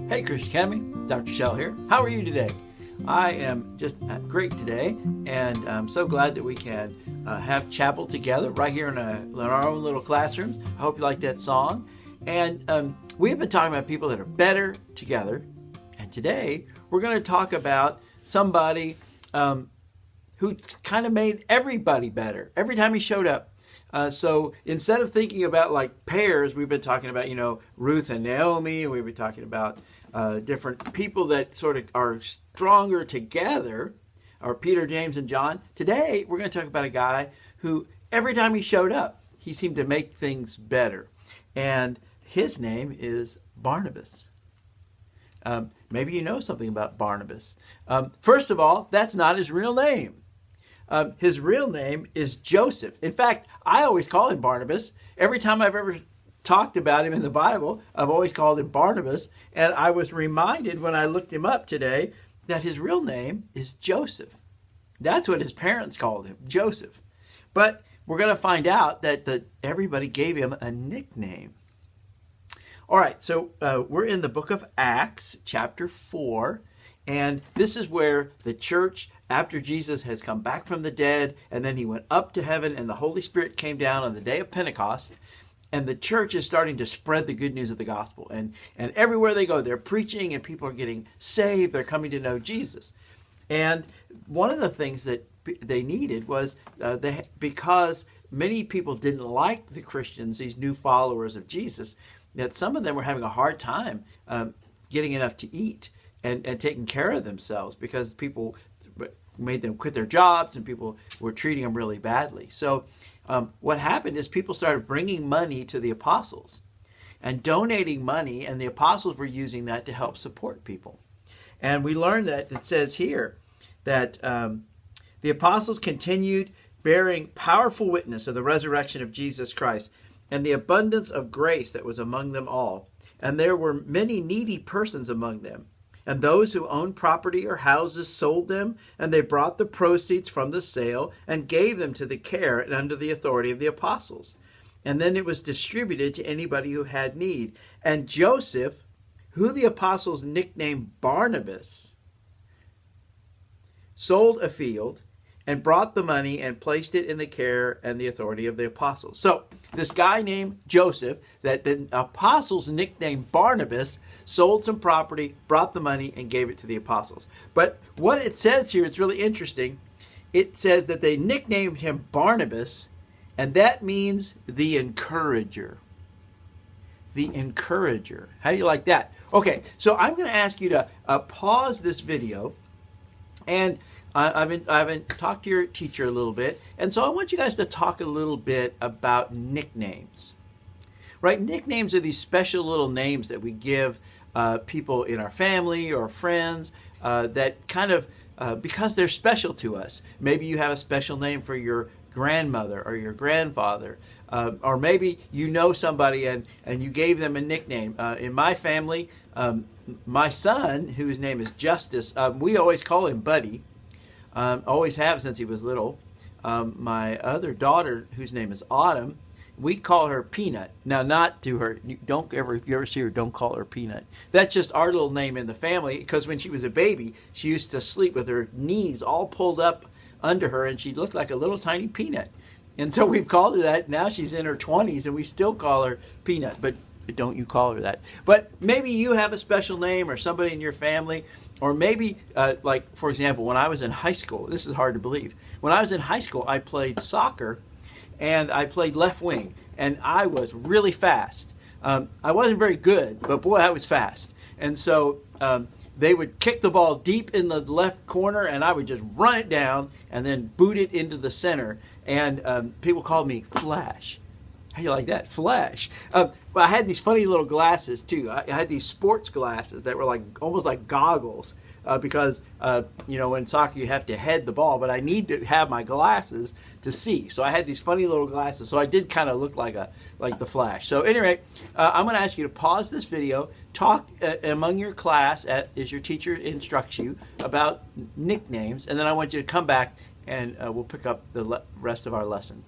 Hey Christian Academy, Dr. Shell here. How are you today? I am just great today, and I'm so glad that we can have chapel together right here in our own little classrooms. I hope you like that song. And we have been talking about people that are better together, and today we're going to talk about somebody who kind of made everybody better every time he showed up. So instead of thinking about like pairs, we've been talking about, Ruth and Naomi. We've been talking about different people that sort of are stronger together, or Peter, James, and John. Today, we're going to talk about a guy who every time he showed up, he seemed to make things better. And his name is Barnabas. Maybe you know something about Barnabas. First of all, that's not his real name. His real name is Joseph. In fact, I always call him Barnabas. Every time I've ever talked about him in the Bible, I've always called him Barnabas. And I was reminded when I looked him up today that his real name is Joseph. That's what his parents called him, Joseph. But we're going to find out that everybody gave him a nickname. All right, so we're in the book of Acts, chapter 4. And this is where the church, after Jesus has come back from the dead, and then he went up to heaven, and the Holy Spirit came down on the day of Pentecost, and the church is starting to spread the good news of the gospel. And everywhere they go, they're preaching, and people are getting saved. They're coming to know Jesus. And one of the things that they needed was, because many people didn't like the Christians, these new followers of Jesus, that some of them were having a hard time getting enough to eat. And taking care of themselves because people made them quit their jobs and people were treating them really badly. So what happened is people started bringing money to the apostles and donating money, and the apostles were using that to help support people. And we learned that it says here that the apostles continued bearing powerful witness of the resurrection of Jesus Christ and the abundance of grace that was among them all. And there were many needy persons among them. And those who owned property or houses sold them, and they brought the proceeds from the sale and gave them to the care and under the authority of the apostles. And then it was distributed to anybody who had need. And Joseph, who the apostles nicknamed Barnabas, sold a field and brought the money and placed it in the care and the authority of the apostles. So this guy named Joseph, that the apostles nicknamed Barnabas, sold some property, brought the money, and gave it to the apostles. But what it says here, it's really interesting. It says that they nicknamed him Barnabas, and that means the encourager. The encourager. How do you like that? Okay, so I'm going to ask you to pause this video, and I've been talked to your teacher a little bit, and so I want you guys to talk a little bit about nicknames. Right? Nicknames are these special little names that we give people in our family or friends that kind of, because they're special to us. Maybe you have a special name for your grandmother or your grandfather, or maybe you know somebody and you gave them a nickname. In my family, my son, whose name is Justice, we always call him Buddy. Always have since he was little. My other daughter, whose name is Autumn, we call her Peanut. Now, not to her. If you ever see her, don't call her Peanut. That's just our little name in the family, because when she was a baby, she used to sleep with her knees all pulled up under her, and she looked like a little tiny peanut. And so we've called her that. Now she's in her 20s, and we still call her Peanut. But don't you call her that. But maybe you have a special name, or somebody in your family, or maybe, like, for example, when I was in high school, this is hard to believe. When I was in high school, I played soccer, and I played left wing, and I was really fast. I wasn't very good, but boy, I was fast. And so they would kick the ball deep in the left corner, and I would just run it down and then boot it into the center. And people called me Flash. How do you like that? Flash. I had these funny little glasses too. I had these sports glasses that were like almost like goggles, because in soccer you have to head the ball, but I need to have my glasses to see. So I had these funny little glasses. So I did kind of look like the Flash. So anyway, I'm going to ask you to pause this video, talk among your class as your teacher instructs you about nicknames, and then I want you to come back and we'll pick up the rest of our lesson.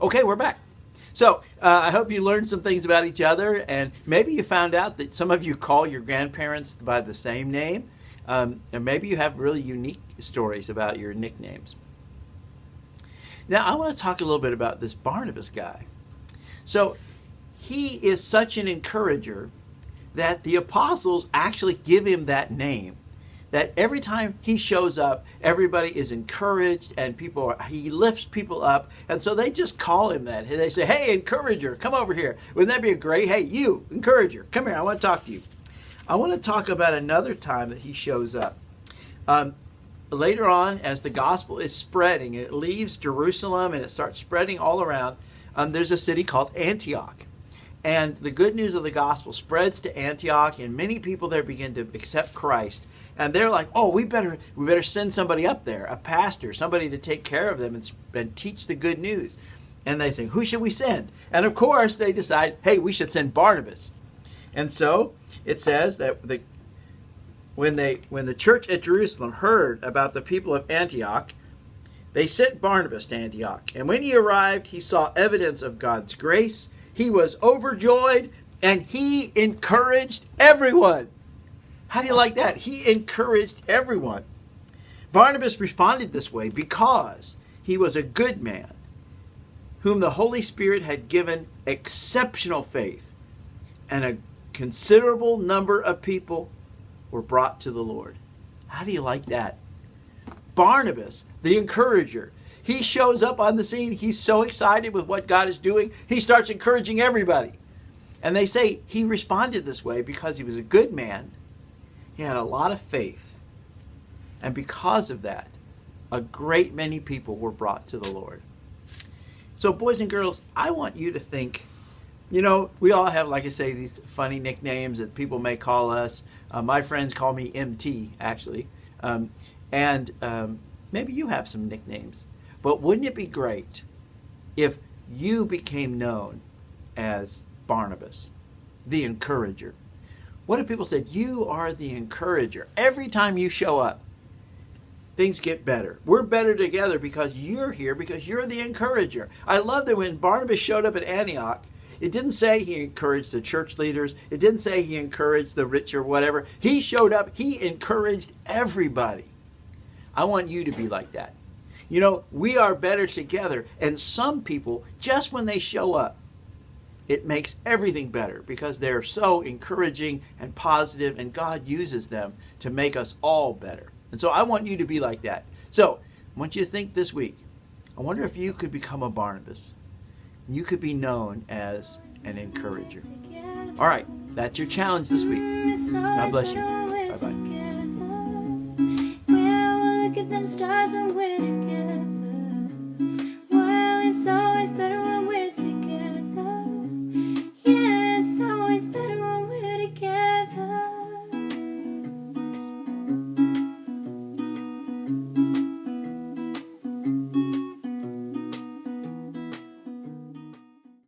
Okay, we're back. So I hope you learned some things about each other, and maybe you found out that some of you call your grandparents by the same name, and maybe you have really unique stories about your nicknames. Now, I want to talk a little bit about this Barnabas guy. So he is such an encourager that the apostles actually give him that name. That every time he shows up, everybody is encouraged and he lifts people up. And so they just call him that. They say, hey, encourager, come over here. Wouldn't that be great? Hey, you, encourager, come here. I want to talk to you. I want to talk about another time that he shows up. Later on, as the gospel is spreading, it leaves Jerusalem and it starts spreading all around. There's a city called Antioch. And the good news of the gospel spreads to Antioch, and many people there begin to accept Christ. And they're like, oh, we better send somebody up there, a pastor, somebody to take care of them and teach the good news. And they think, who should we send? And of course, they decide, hey, we should send Barnabas. And so it says that when the church at Jerusalem heard about the people of Antioch, they sent Barnabas to Antioch. And when he arrived, he saw evidence of God's grace. He was overjoyed, and he encouraged everyone. How do you like that? He encouraged everyone. Barnabas responded this way because he was a good man, whom the Holy Spirit had given exceptional faith, and a considerable number of people were brought to the Lord. How do you like that? Barnabas, the encourager, he shows up on the scene. He's so excited with what God is doing. He starts encouraging everybody. And they say he responded this way because he was a good man. He had a lot of faith. And because of that, a great many people were brought to the Lord. So boys and girls, I want you to think, we all have, like I say, these funny nicknames that people may call us. My friends call me MT, actually. Maybe you have some nicknames. But wouldn't it be great if you became known as Barnabas, the encourager? What if people said, you are the encourager? Every time you show up, things get better. We're better together because you're here, because you're the encourager. I love that when Barnabas showed up at Antioch, it didn't say he encouraged the church leaders. It didn't say he encouraged the rich or whatever. He showed up. He encouraged everybody. I want you to be like that. We are better together. And some people, just when they show up, it makes everything better because they're so encouraging and positive, and God uses them to make us all better. And so I want you to be like that. So I want you to think this week, I wonder if you could become a Barnabas. You could be known as an encourager. All right, that's your challenge this week. God bless you. Bye-bye.